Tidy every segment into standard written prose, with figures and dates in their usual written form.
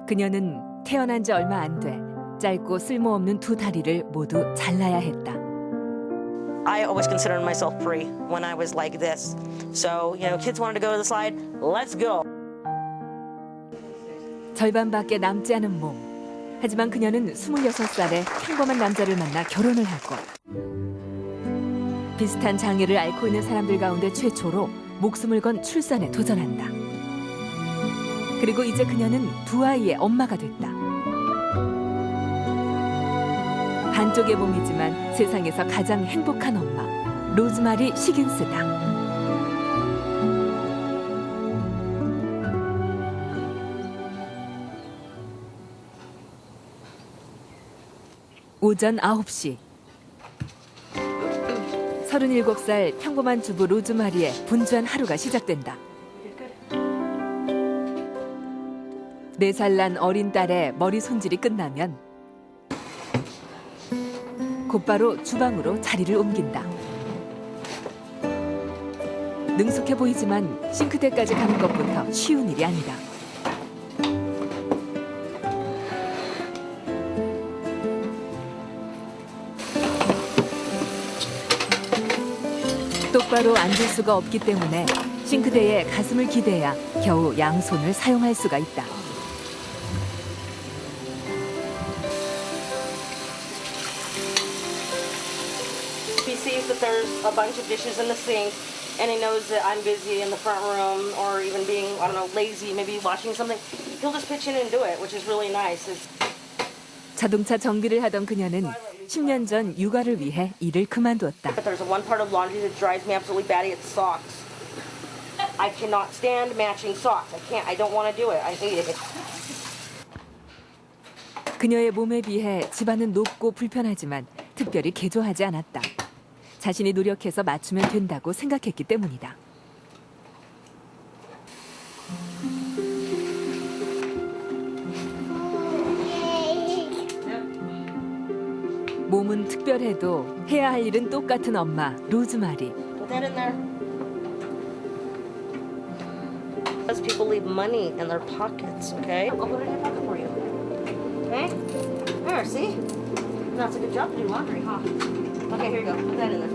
그녀는 태어난 지 얼마 안 돼 짧고 쓸모없는 두 다리를 모두 잘라야 했다. I always considered myself free when I was like this. So, kids wanted to go to the slide, let's go. 절반밖에 남지 않은 몸. 하지만 그녀는 26살에 평범한 남자를 만나 결혼을 하고 비슷한 장애를 앓고 있는 사람들 가운데 최초로 목숨을 건 출산에 도전한다. 그리고 이제 그녀는 두 아이의 엄마가 됐다. 반쪽의 몸이지만 세상에서 가장 행복한 엄마, 로즈마리 시긴스다. 오전 9시. 37살 평범한 주부 로즈마리의 분주한 하루가 시작된다. 4살 난 어린 딸의 머리 손질이 끝나면 곧바로 주방으로 자리를 옮긴다. 능숙해 보이지만 싱크대까지 가는 것부터 쉬운 일이 아니다. 똑바로 앉을 수가 없기 때문에 싱크대에 가슴을 기대야 겨우 양손을 사용할 수가 있다. He sees that there's a bunch of dishes in the sink and he knows that I'm busy in the front room or even being, I don't know, lazy, maybe watching something. He'll just pitch in and do it, which is really nice. 자동차 정비를 하던 그녀는 10년 전 육아를 위해 일을 그만두었다. But there's one part of laundry that drives me absolutely batty. It's socks. I cannot stand matching socks. I don't want to do it. I hate it. 그녀의 몸에 비해 집안은 높고 불편하지만 특별히 개조하지 않았다. 자신이 노력해서 맞추면 된다고 생각했기 때문이다. 몸은 특별해도 해야 할 일은 똑같은 엄마 로즈마리. Put that in there. Because people leave money in their pockets, okay? I'll put it in your pocket for you. Okay? There, see? That's a good job to do laundry, huh? Okay, here you go. Put that in there.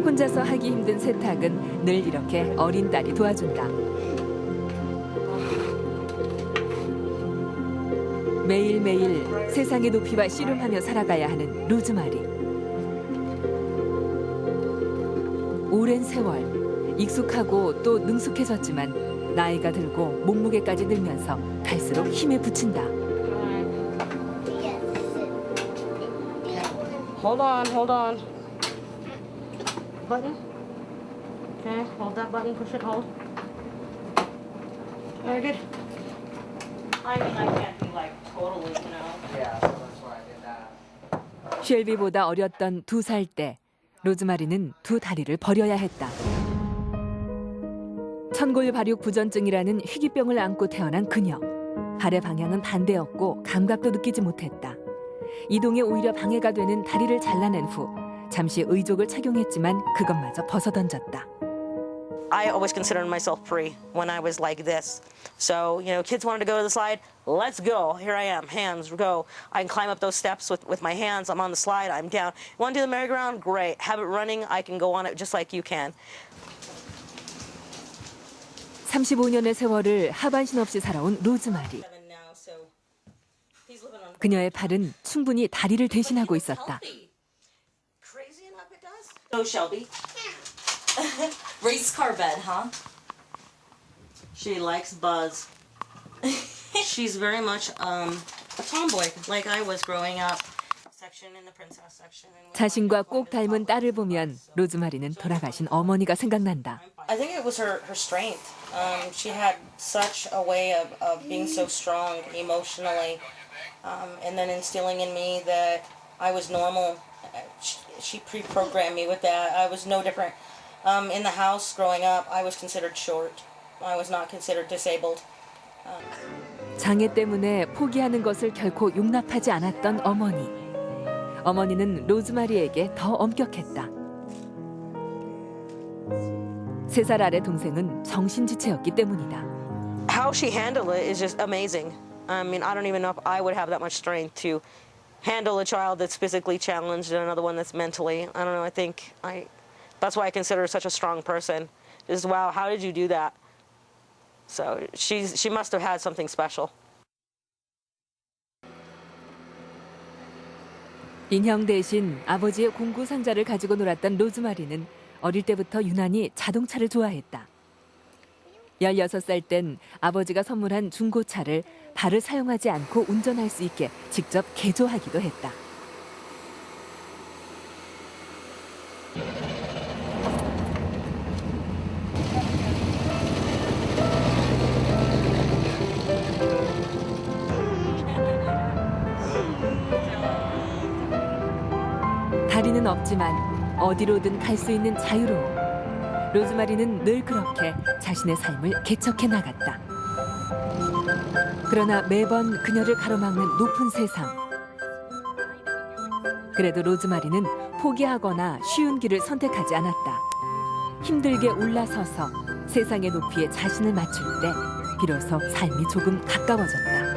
혼자서 하기 힘든 세탁은 늘 이렇게 어린 딸이 도와준다. 매일매일 세상의 높이와 씨름하며 살아가야 하는 로즈마리. 오랜 세월 익숙하고 또 능숙해졌지만 나이가 들고 몸무게까지 늘면서 갈수록 힘에 부친다. Hold on. Button. Okay, hold that button, push it, hold. Very good. I mean, I can't be like totally, Yeah, so that's why I did that. 쉘비보다 어렸던 2살 때 로즈마리는 두 다리를 버려야 했다. 천골발육 부전증이라는 희귀병을 안고 태어난 그녀. 발의 방향은 반대였고 감각도 느끼지 못했다. 이동에 오히려 방해가 되는 다리를 잘라낸 후 잠시 의족을 착용했지만 그것마저 벗어던졌다. I always considered myself free when I was like this. So, kids wanted to go to the slide, let's go. Here I am, hands, go. I can climb up those steps with my hands. I'm on the slide, I'm down. Want to do the merry-go-round? Great. Have it running, I can go on it just like you can. 35년의 세월을 하반신 없이 살아온 로즈마리. 그녀의 팔은 충분히 다리를 대신하고 있었다. Go, Shelby. Race car bed, huh? She likes Buzz. She's very much a tomboy, like I was growing up. Section in the princess section. 자신과 꼭 닮은 딸을 보면 로즈마리는 돌아가신 어머니가 생각난다. I think it was her strength. She had such a way of being so strong emotionally, and then instilling in me that I was normal. She pre-programmed me with that. I was no different. In the house growing up, I was considered short. I was not considered disabled. 장애 때문에 포기하는 것을 결코 용납하지 않았던 어머니. 어머니는 로즈마리에게 더 엄격했다. 3살 아래 동생은 정신지체였기 때문이다. how she handled it is just amazing. I mean, I don't even know if I would have that much strength to handle a child that's physically challenged and another one that's mentally. I don't know, that's why I consider her such a strong person. Just, wow, how did you do that? So she must have had something special. 인형 대신 아버지의 공구 상자를 가지고 놀았던 로즈마리는 어릴 때부터 유난히 자동차를 좋아했다. 16살 땐 아버지가 선물한 중고차를 발을 사용하지 않고 운전할 수 있게 직접 개조하기도 했다. 다리는 없지만 어디로든 갈 수 있는 자유로움. 로즈마리는 늘 그렇게 자신의 삶을 개척해 나갔다. 그러나 매번 그녀를 가로막는 높은 세상. 그래도 로즈마리는 포기하거나 쉬운 길을 선택하지 않았다. 힘들게 올라서서 세상의 높이에 자신을 맞출 때 비로소 삶이 조금 가까워졌다.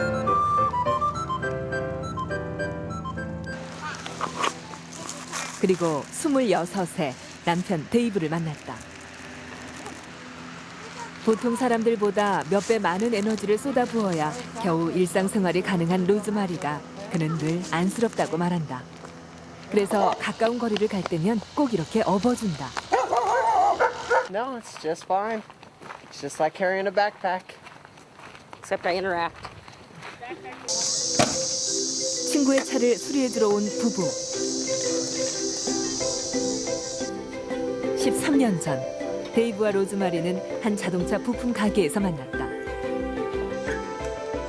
그리고 26세 남편 데이브를 만났다. 보통 사람들보다 몇 배 많은 에너지를 쏟아부어야 겨우 일상생활이 가능한 로즈마리가 그는 늘 안쓰럽다고 말한다. 그래서 가까운 거리를 갈 때면 꼭 이렇게 업어준다. No, it's just fine. It's just like carrying a backpack. Except I interact. 친구의 차를 수리해주러 온 부부. 13년 전 데이브와 로즈마리는 한 자동차 부품 가게에서 만났다.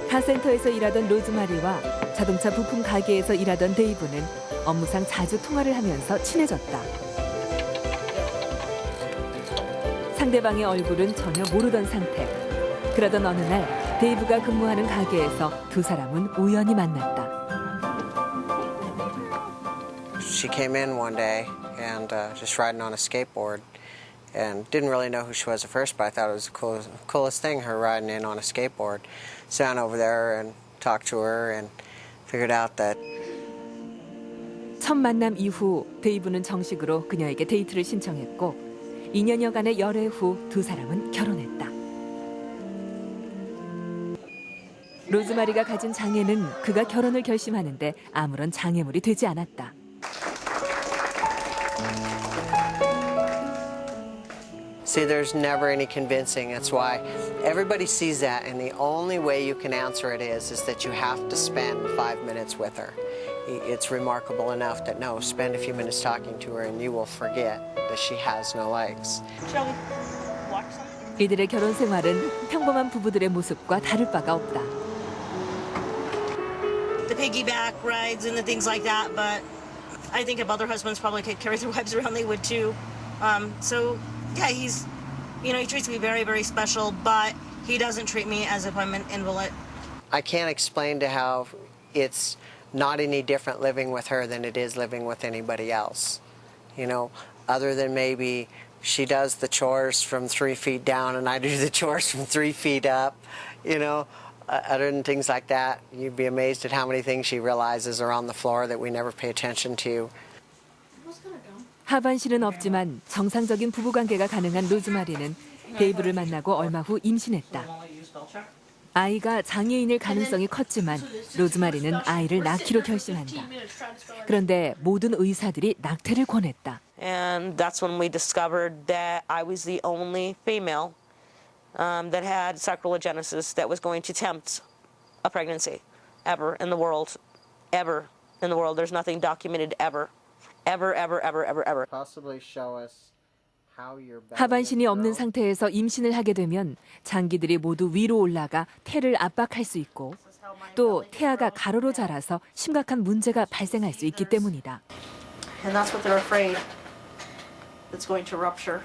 카센터에서 일하던 로즈마리와 자동차 부품 가게에서 일하던 데이브는 업무상 자주 통화를 하면서 친해졌다. 상대방의 얼굴은 전혀 모르던 상태. 그러던 어느 날 데이브가 근무하는 가게에서 두 사람은 우연히 만났다. She came in one day and just riding on a skateboard and didn't really know who she was at first, but I thought it was the coolest thing, her riding in on a skateboard. Sat down over there and talked to her and figured out that 첫 만남 이후 데이브는 정식으로 그녀에게 데이트를 신청했고 2년여간의 열애 후 두 사람은 결혼했다. 로즈마리가 가진 장애는 그가 결혼을 결심하는데 아무런 장애물이 되지 않았다. See, there's never any convincing. That's why everybody sees that, and the only way you can answer it is that you have to spend 5 minutes with her. It's remarkable enough that no, spend a few minutes talking to her and you will forget that she has no legs. Shall we watch something? 이들의 결혼 생활은 평범한 부부들의 모습과 다를 바가 없다. The piggyback rides and the things like that, but I think if other husbands probably could carry their wives around, they would too. So, yeah, he treats me very, very special, but he doesn't treat me as if I'm an invalid. I can't explain to how it's not any different living with her than it is living with anybody else. You know, other than maybe she does the chores from 3 feet down and I do the chores from 3 feet up, you know. Other than things like that, you'd be amazed at how many things she realizes are on the floor that we never pay attention to. 하반신은 없지만 정상적인 부부관계가 가능한 로즈마리는 데이브를 만나고 얼마 후 임신했다. 아이가 장애인일 가능성이 컸지만 로즈마리는 아이를 낳기로 결심한다. 그런데 모든 의사들이 낙태를 권했다. And that's when we discovered that I was the only female that had sacralogenesis that was going to tempt a pregnancy ever in the world. Ever in the world. There's nothing documented ever. Ever. Possibly show us how your belly 하반신이 is 없는 grown. 상태에서 임신을 하게 되면 장기들이 모두 위로 올라가 태를 압박할 수 있고 또 태아가 가로로 자라서 심각한 문제가 발생할 수 있기 때문이다. And that's what they're afraid that's going to rupture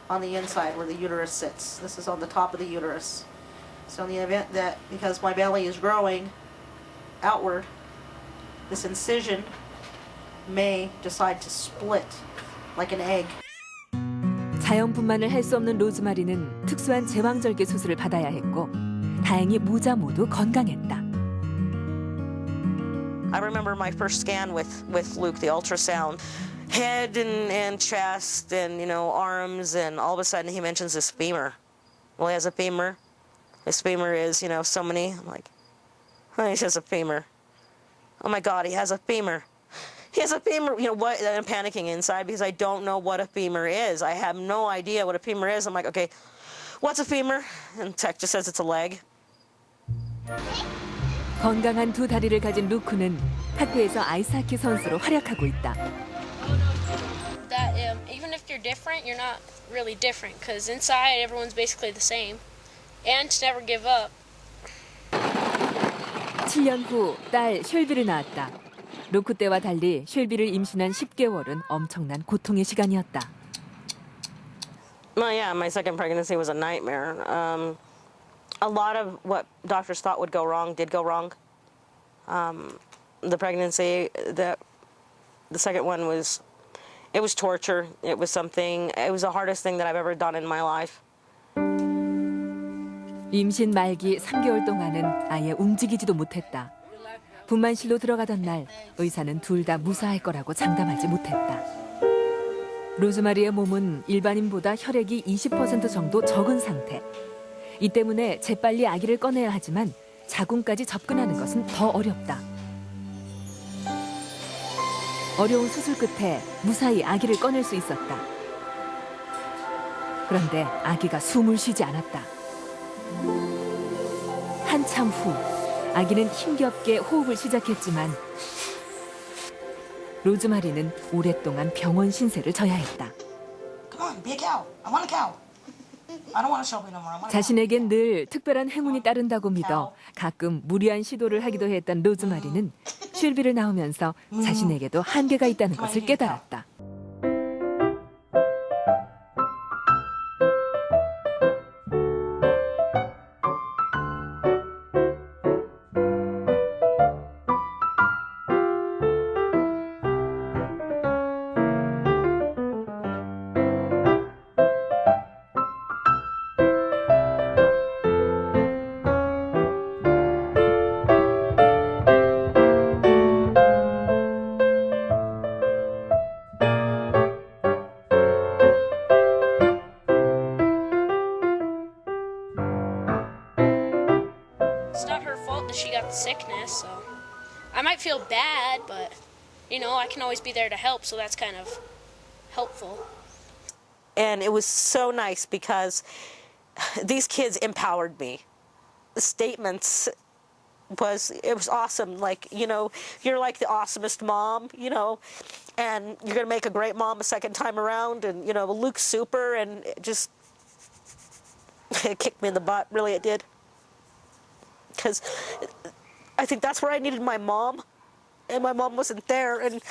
on the inside where the uterus sits. This is on the top of the uterus. So in the event that, because my belly is growing outward, this incision may decide to split like an egg. 가염분만을 할 수 없는 로즈마리는 특수한 제왕절개 수술을 받아야 했고 다행히 모자 모두 건강했다. I remember my first scan with Luke, the ultrasound, head and chest and, you know, arms, and all of a sudden he mentions his femur. Well, he has a femur. His femur is, you know, so many. I'm like, oh, he has a femur. Oh my God, he has a femur. He has a femur. You know what? I'm panicking inside because I don't know what a femur is. I have no idea what a femur is. I'm like, okay, what's a femur? And tech just says it's a leg. 건강한 두 다리를 가진 루크는 학교에서 아이스하키 선수로 활약하고 있다. That even if you're different, you're not really different because inside everyone's basically the same. And to never give up. 7년 후 딸 쉘비를 낳았다. 루크 때와 달리 쉘비를 임신한 10개월은 엄청난 고통의 시간이었다. Well, yeah, my second pregnancy was a nightmare. A lot of what doctors thought would go wrong did go wrong. The pregnancy, the second one was, it was torture. It was the hardest thing that I've ever done in my life. 임신 말기 3개월 동안은 아예 움직이지도 못했다. 분만실로 들어가던 날 의사는 둘 다 무사할 거라고 장담하지 못했다. 로즈마리의 몸은 일반인보다 혈액이 20% 정도 적은 상태. 이 때문에 재빨리 아기를 꺼내야 하지만 자궁까지 접근하는 것은 더 어렵다. 어려운 수술 끝에 무사히 아기를 꺼낼 수 있었다. 그런데 아기가 숨을 쉬지 않았다. 한참 후 아기는 힘겹게 호흡을 시작했지만 로즈마리는 오랫동안 병원 신세를 져야 했다. Come on, be a cow. I want a cow. I don't want a Shelby no more. I want a cow. 자신에겐 늘 특별한 행운이 따른다고 믿어 가끔 무리한 시도를 하기도 했던 로즈마리는 쉘비를 낳으면서 자신에게도 한계가 있다는 것을 깨달았다. It's not her fault that she got the sickness, so I might feel bad, but you know, I can always be there to help, so that's kind of helpful. And it was so nice because these kids empowered me. The statements it was awesome. Like, you know, you're like the awesomest mom, you know, and you're going to make a great mom a second time around. And, you know, Luke's super, and it just, it kicked me in the butt. Really, it did. Because I think that's where I needed my mom, and my mom wasn't there. And